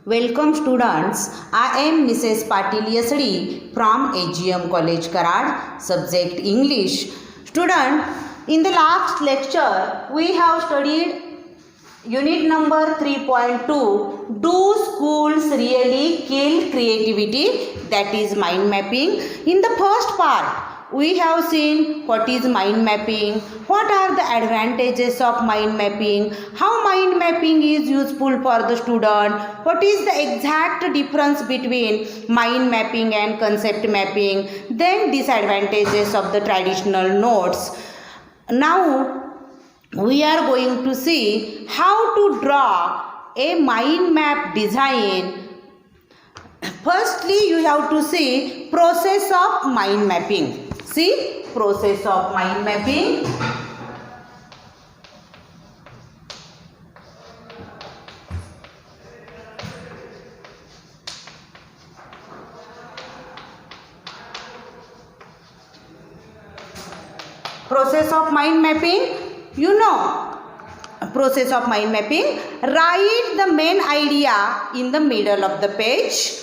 Welcome students, I am Mrs. Patil Yasadi from AGM College Karad, subject English. Student, in the last lecture we have studied unit number 3.2, do schools really kill creativity, that is mind mapping. In the first part we have seen what is mind mapping, what are the advantages of mind mapping, how mind mapping is useful for the student, what is the exact difference between mind mapping and concept mapping, then disadvantages of the traditional notes. Now we are going to see how to draw a mind map design. Firstly, you have to see process of mind mapping. See, process of mind mapping. Process of mind mapping, you know, process of mind mapping. Write the main idea in the middle of the page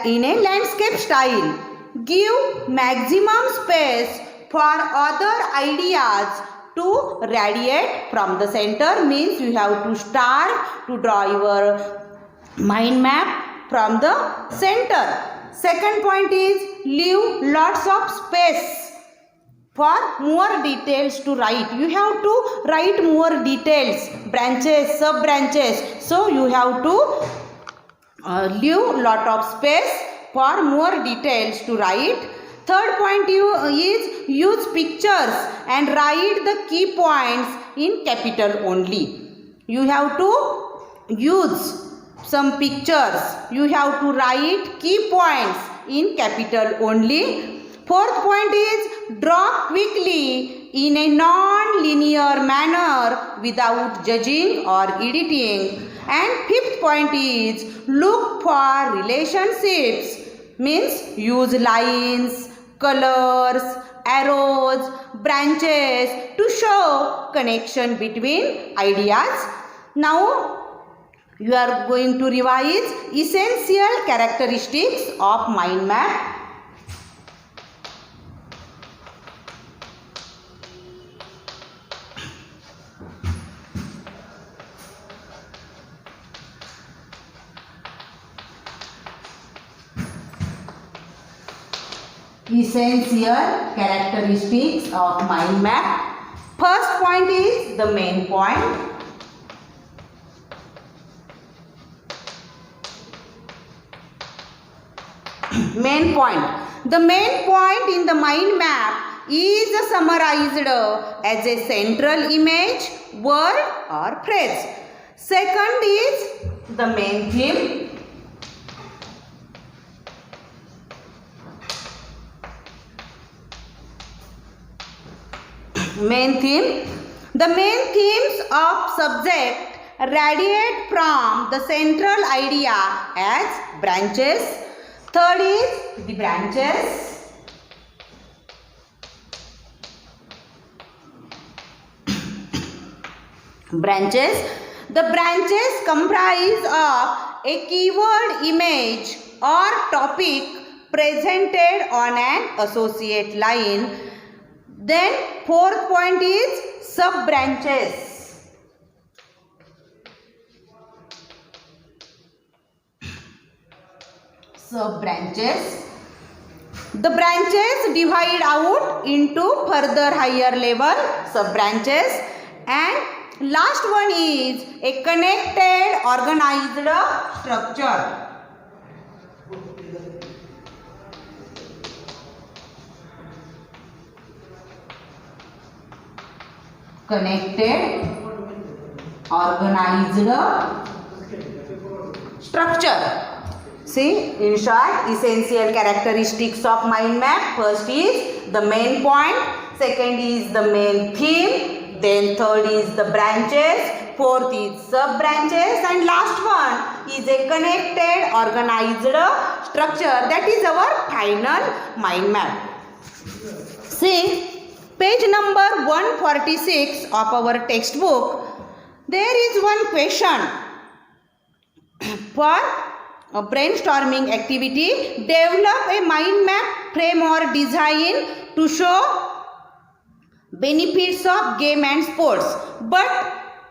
in a landscape style. Give maximum space for other ideas to radiate from the center, means you have to start to draw your mind map from the center. Second point is leave lots of space for more details to write. You have to write more details, branches, sub branches, so you have to leave lot of space for more details to write. Third point is use pictures and write the key points in capital only. You have to use some pictures, you have to write key points in capital only. Fourth point is draw quickly in a non-linear manner without judging or editing. And fifth point is look for relationships, means use lines, colors, arrows, branches to show connection between ideas. Now you are going to revise essential characteristics of mind map. Essential characteristics of mind map. First point is the main point. Main point. The main point in the mind map is summarized as a central image, word or phrase. Second is the main theme. Main theme. The main themes of subject radiate from the central idea as branches. Third is the branches. Branches. The branches comprise of a keyword, image or topic presented on an associate line. Then fourth point is sub branches. Sub branches. The branches divide out into further higher level sub branches, and last one is a connected organized structure. Connected organized structure. See, in short, essential characteristics of mind map. First is the main point, second is the main theme, then third is the branches, fourth is sub branches, and last one is a connected organized structure. That is our final mind map. See, page number 146 of our textbook, there is one question. For a brainstorming activity. Develop a mind map, frame or design to show benefits of game and sports. But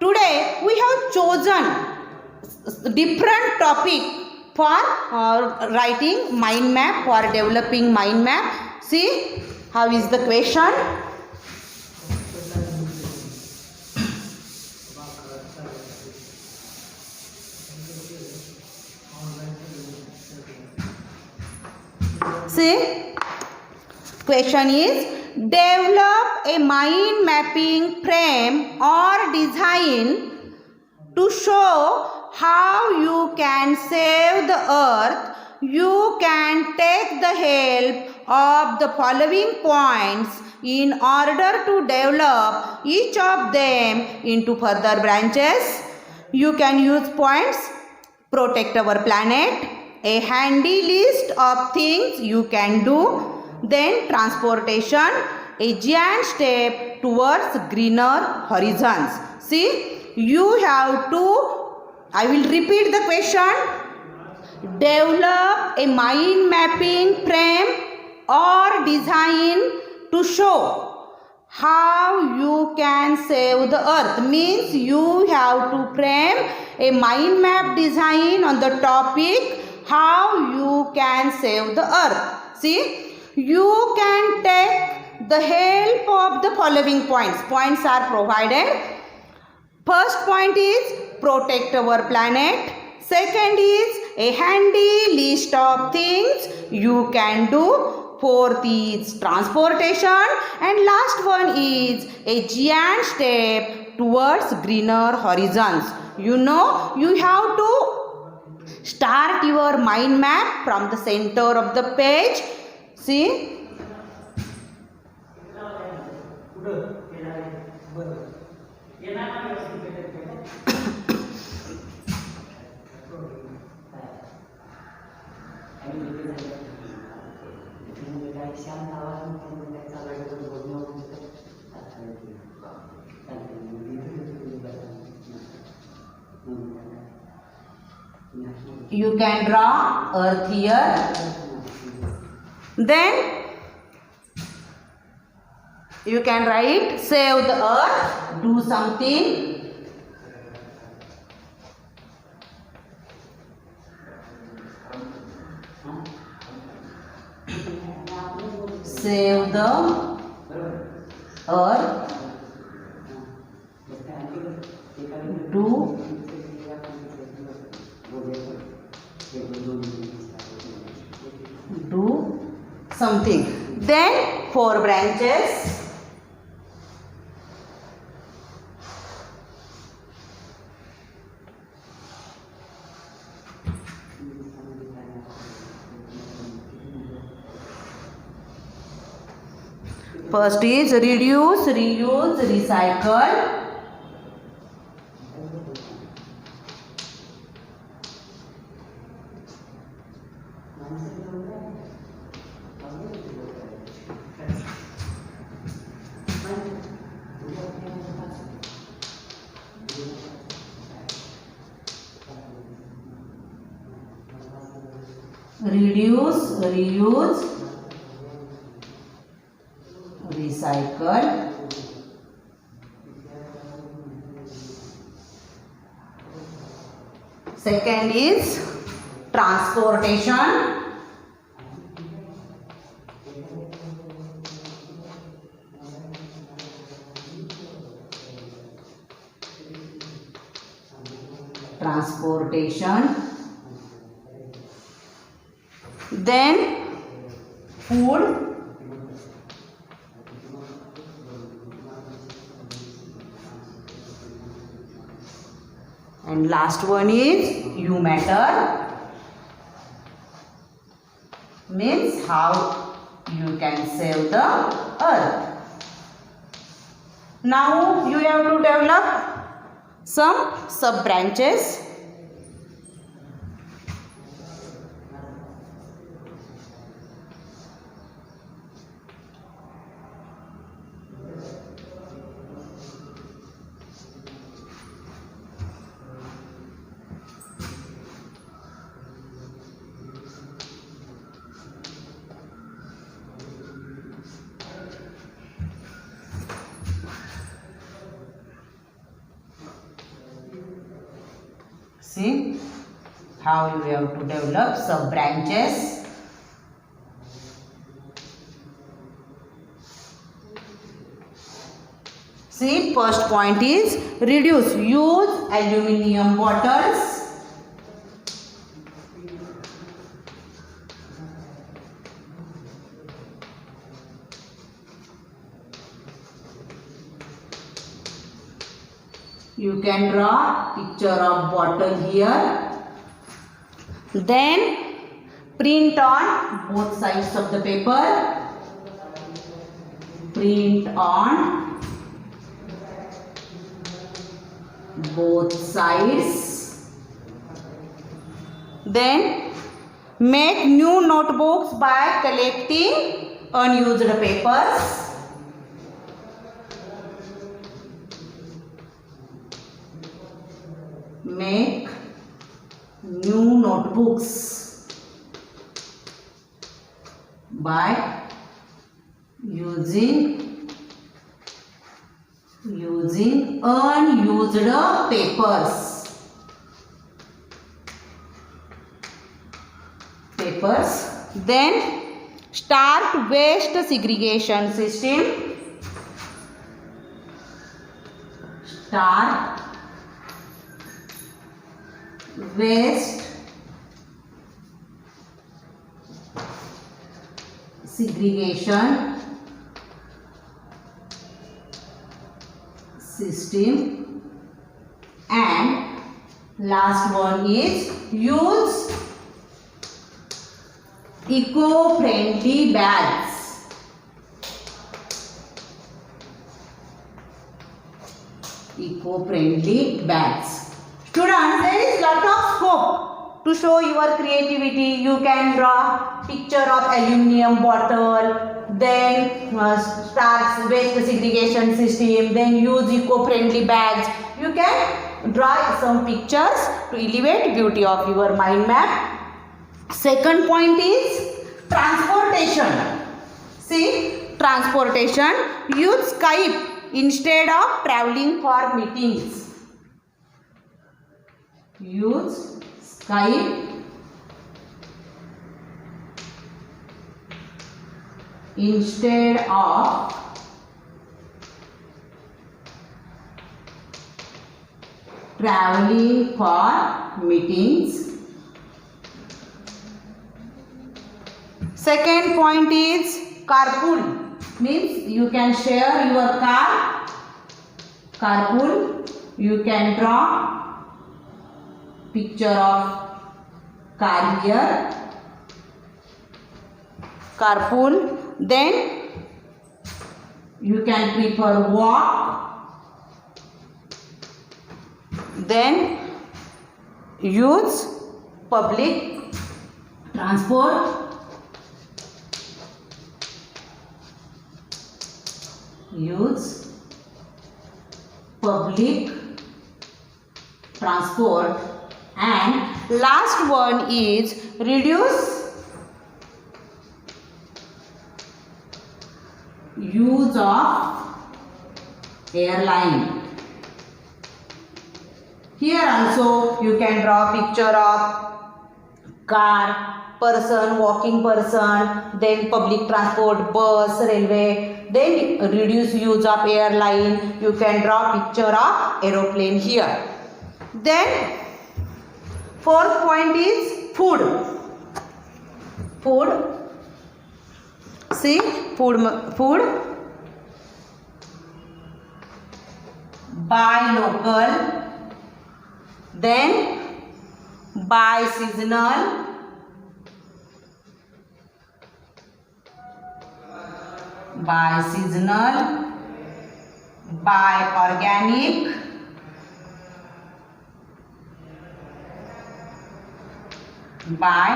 today we have chosen different topic for writing mind map, for developing mind map. See how is the question. See, question is, develop a mind mapping frame or design to show how you can save the earth. You can take the help of the following points in order to develop each of them into further branches. You can use points: protect our planet, a handy list of things you can do, then transportation, a giant step towards greener horizons. See, you have to, I will repeat the question. Develop a mind mapping frame or design to show how you can save the earth. Means you have to frame a mind map design on the topic how you can save the earth. See, you can take the help of the following points. Points are provided. First point is protect our planet. Second is a handy list of things you can do. Fourth is transportation. And last one is a giant step towards greener horizons. You know, you have to start your mind map from the center of the page. See, you can draw earth here. Then you can write save the earth, do something. Save the earth, do something. Then 4 branches. First is reduce, reuse, recycle. Reduce, reuse, recycle. Second is transportation. Transportation. Then food. And last one is you matter. Means how you can save the earth. Now you have to develop some sub branches. See how you have to develop sub branches. See, first point is reduce. Use aluminum bottles. You can draw picture of bottle here. Then print on both sides of the paper. Print on both sides. Then make new notebooks by collecting unused papers. Make new notebooks by using unused papers. Then start waste segregation system. Start waste segregation system. And last one is use eco-friendly bags. Eco-friendly bags. Students, there is lot of scope to show your creativity. You can draw picture of aluminum bottle, then start waste segregation system, then use eco-friendly bags. You can draw some pictures to elevate beauty of your mind map. Second point is transportation. See, transportation. Use Skype instead of traveling for meetings. Use Skype instead of traveling for meetings. Second point is carpool. Means you can share your car. Carpool. You can draw picture of car here. Carpool. Then you can prefer walk. Then use public transport. Use public transport. And last one is reduce use of airline. Here also you can draw picture of car, person, walking person, then public transport, bus, railway, then reduce use of airline. You can draw picture of aeroplane here. Then fourth point is food. Food. See, food. Buy local. Then buy seasonal. Buy seasonal. Buy organic. Buy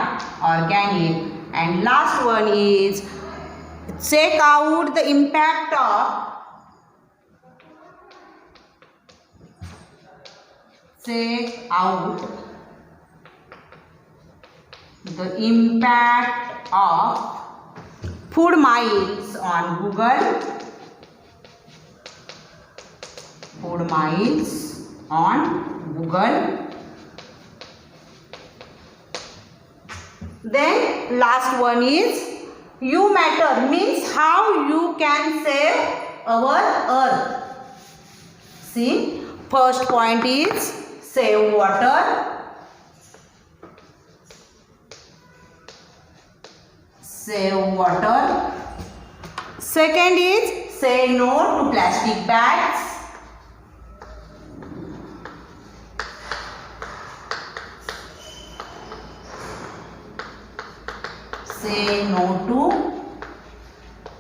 organic. And last one is check out the impact of food miles on Google. Food miles on Google. Then last one is you matter, means how you can save our earth. See, first point is save water. Save water. Second is say no to plastic bags. Say no to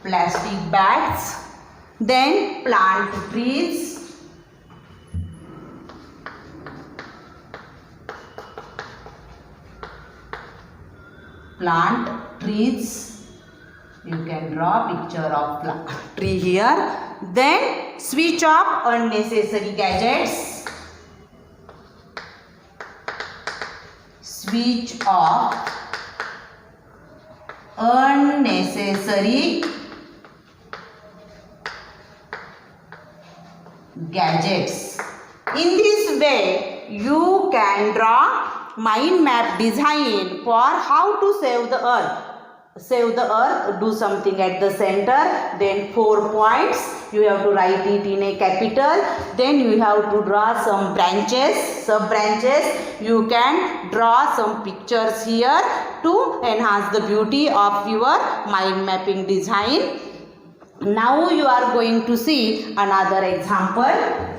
plastic bags. Then plant trees. Plant trees. You can draw picture of tree here. Then switch off unnecessary gadgets. Switch off unnecessary gadgets. In this way, you can draw mind map design for how to save the earth. Save the earth, do something at the center, then 4 points. You have to write it in a capital. Then you have to draw some branches, sub-branches. You can draw some pictures here to enhance the beauty of your mind mapping design. Now you are going to see another example.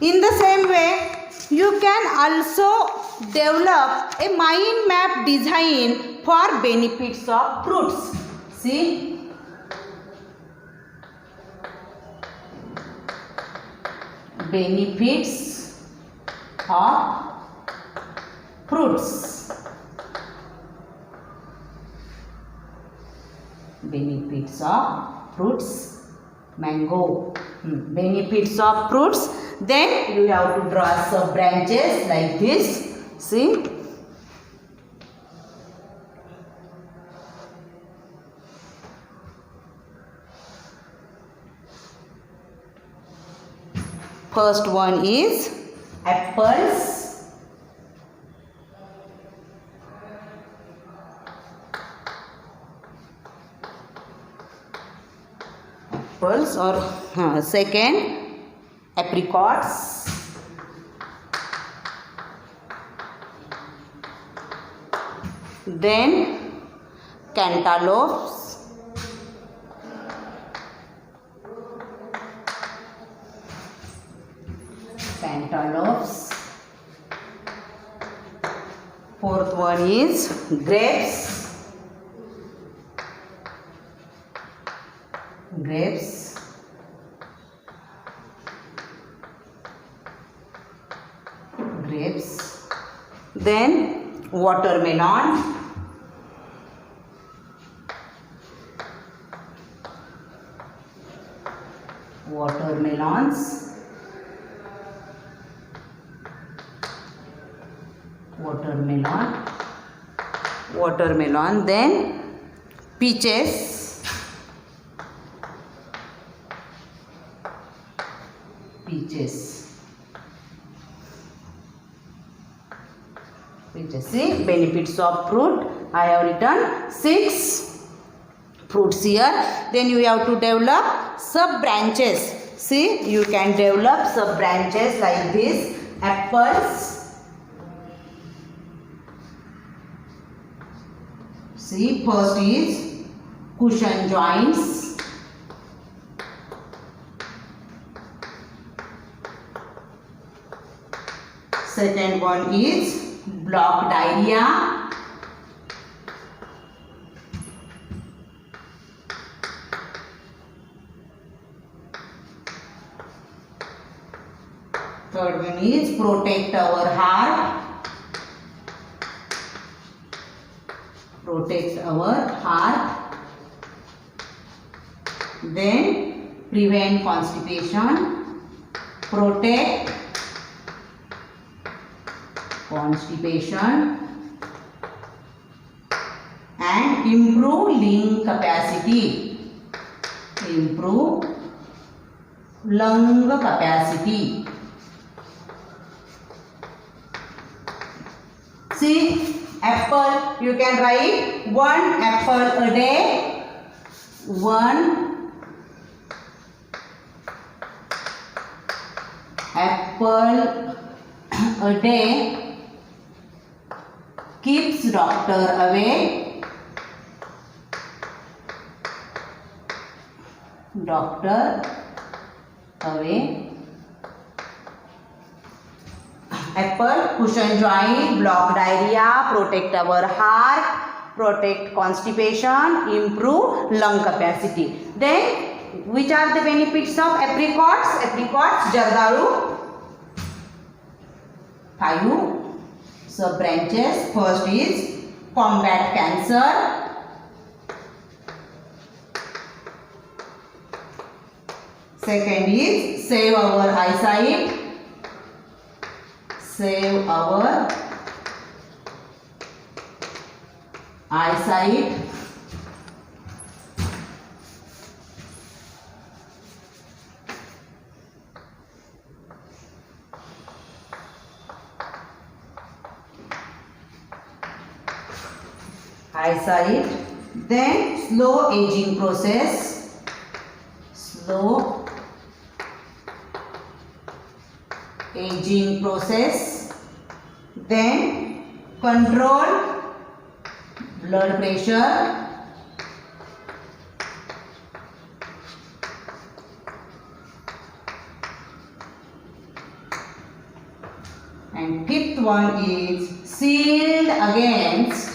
In the same way, you can also develop a mind map design for benefits of fruits. See, benefits of fruits. Benefits of fruits. Mango. Benefits of fruits. Then you have to draw sub branches like this. See, first one is apples. Apples or second apricots. Then cantaloupes. Cantaloupes. Fourth one is grapes. Grapes. Grapes. Then watermelon. Watermelons. Watermelon. Watermelon. Then peaches. Peaches. See, benefits of fruit. I have written 6 fruits here. Then you have to develop sub branches. See, you can develop sub branches like this. Apples. See, first is cushion joints. Second one is block diarrhea. Third one is protect our heart. Protect our heart. Then prevent constipation. Protect constipation and improve lung capacity. Improve lung capacity. See, apple, you can write 1 apple a day. 1 apple a day keeps doctor away. Doctor away. Apple, cushion joint, block diarrhea, protect our heart, protect constipation, improve lung capacity. Then, which are the benefits of apricots? Apricots, jardalu. 5 sub branches. First is combat cancer. Second is save our eyesight. Save our eyesight. Eyesight. Then slow aging process. Slow aging process. Then control blood pressure. And fifth one is shield against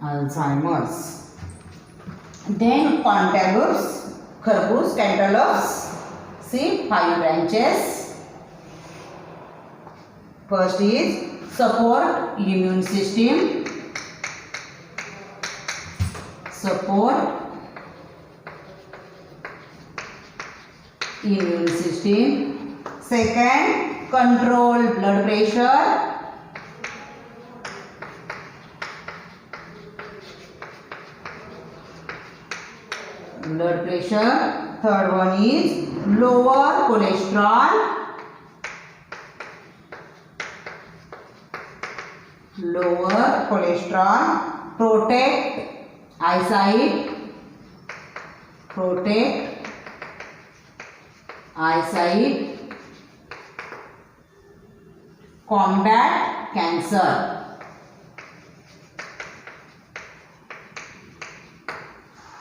Alzheimer's. Then cantaloups, kharboos, cantaloupes. See, 5 branches. First is support immune system. Support immune system. Second, control blood pressure. Third one is lower cholesterol. Protect eyesight. Combat cancer.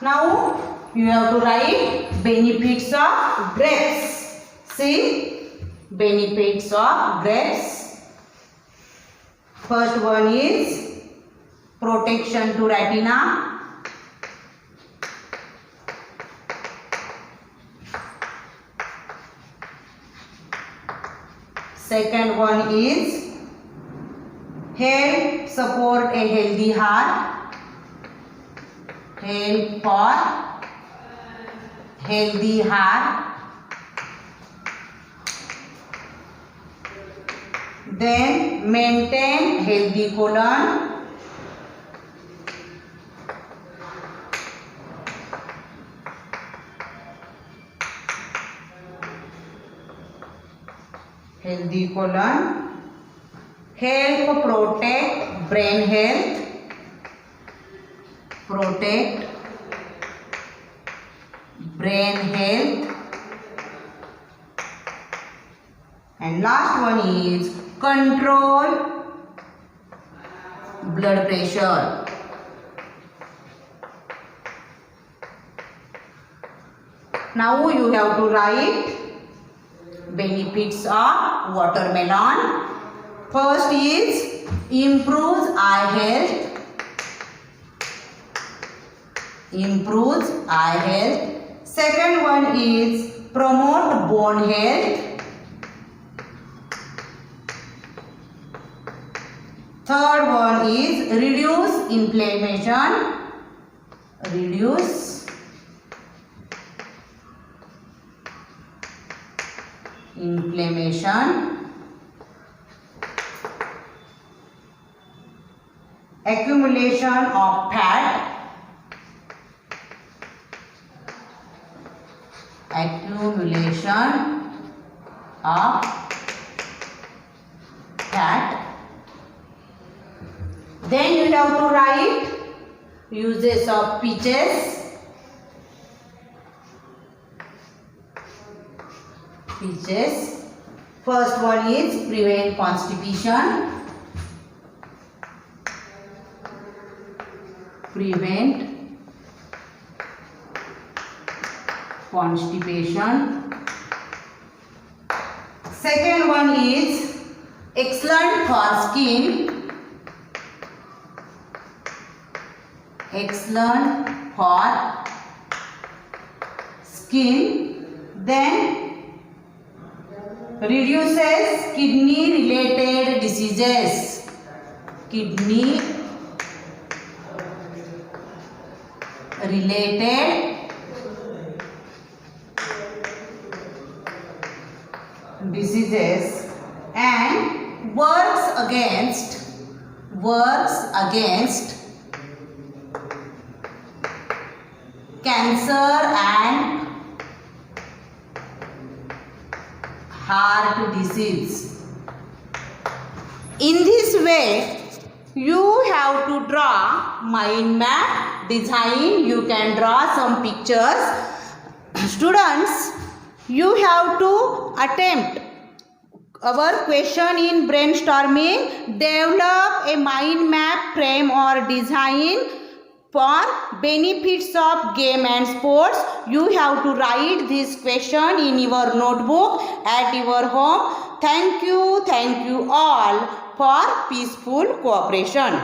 Now you have to write benefits of grapes. See, benefits of grapes. First one is protection to retina. Second one is help support a healthy heart. Help for healthy heart. Then maintain healthy colon. Help protect brain health. And last one is control blood pressure. Now you have to write benefits of watermelon. First is improves eye health. Second one is promote bone health. Third one is reduce inflammation. reduce inflammation, accumulation of fat, accumulation of fat. Then you have to write uses of peaches. Peaches. First one is prevent constipation. Prevent constipation. Second one is excellent for skin. Excellent for skin. Then reduces kidney related diseases. Kidney related diseases and works against cancer and heart disease. In this way, you have to draw mind map design. You can draw some pictures. Students, you have to attempt our question in brainstorming. Develop a mind map frame or design for benefits of game and sports. You have to write this question in your notebook at your home. Thank you all for peaceful cooperation.